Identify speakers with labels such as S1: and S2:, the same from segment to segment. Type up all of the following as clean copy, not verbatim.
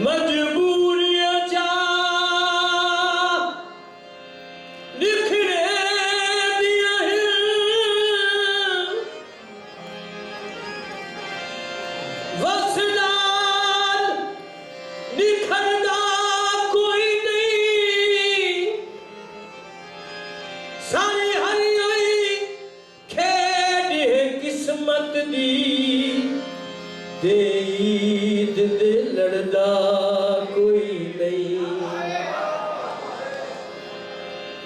S1: मजबूरियां जा निखरे दिया वसदार निखरदा कोई नहीं सारी हरी हरी खेड है किस्मत दी ते ईद दे लड़दा कोई नहीं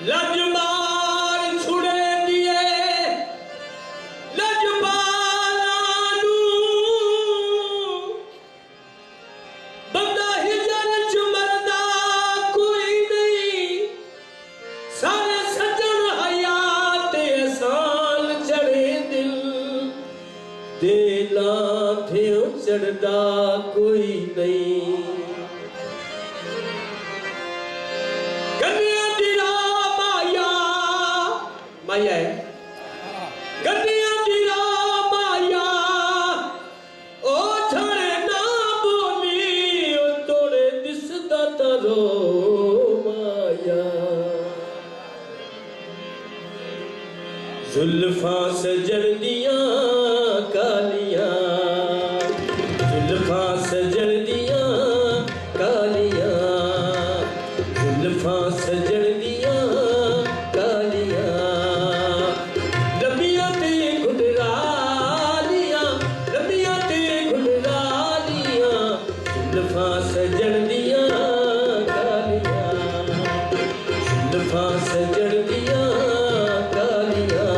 S1: लजमार छुड़े दिए लजमारानू बंदा हिजर च मरदा कोई नहीं सारे सज्जन हयात एहसान चढ़े दिल दिला थे चढ़दा कोई नहीं गन्निया दिला माया माया है गन्निया दिला माया ओ छड़े ना बोली ओ तोड़े दिसदा तरो माया जुल्फा सजड़ दिया कालियां जुल्फा सजड़ दिया कालियां जुल्फा सजड़ दिया कालियां लंबियां ते घुंघरालियां लंबियां ते घुंघरालियां जुल्फा सजड़ दिया कालियां जुल्फा सजड़ दिया कालियां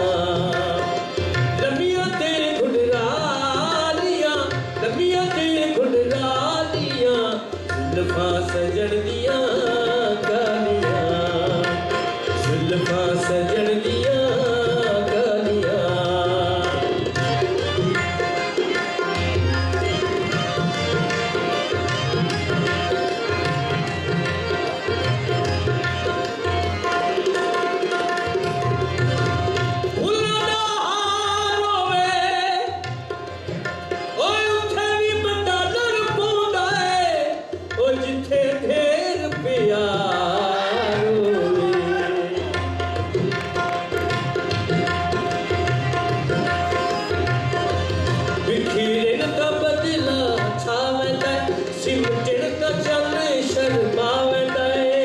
S1: लंबियां ते घुंघरालियां लंबियां ते घुंघरालियां जुल्फा सजड़ दिया कालियां जुल्फा सजड़ दिया कालियां फुल्लां दा हार होवे ओए उत्थे भी बंदा डर पौंदा है ओ जिथे ढेर प्यार होवे बिखरेन दा बदला छावेंदा सिमटन दा चल शर्मावेंदा है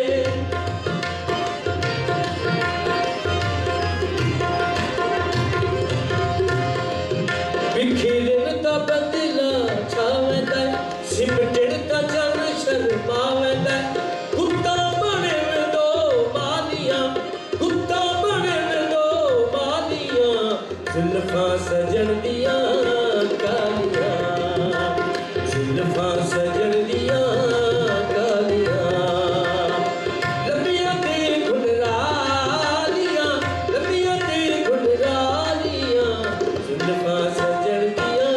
S1: बिखरेन दा बदला छावेंदा सिमटन दा चल शर्मावेंदा कुत्ता बने में दो मालियां कुत्ता बने में दो मालियां जुल्फा सजड़ दिया कालियां जुल्फा सजड़ दिया कालियां लंबियां ते घुंघरालियां लंबियां ते घुंघरालियां जुल्फा सजड़ दिया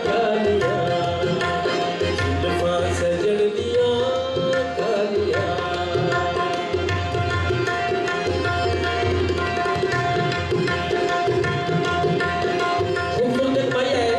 S1: कालियां जुल्फा सजड़ दिया कालियां खूबसूरत माया है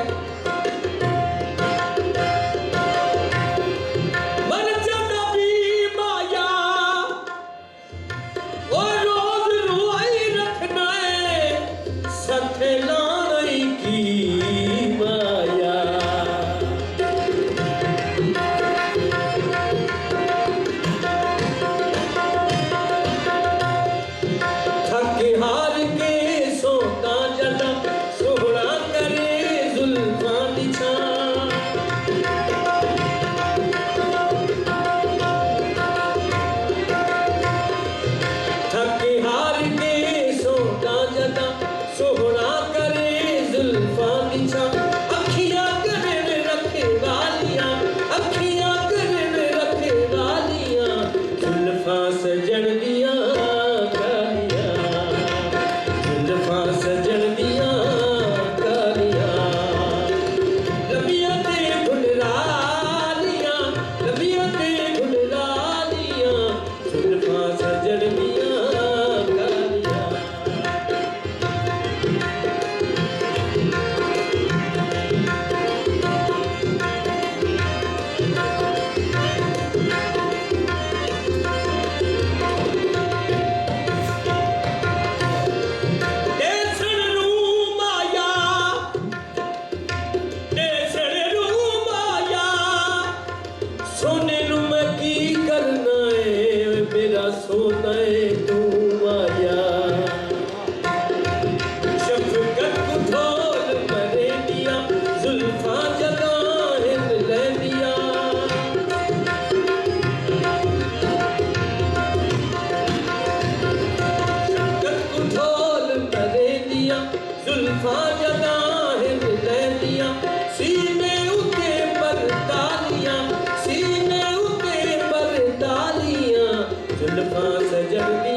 S1: जुल्फां सजन दी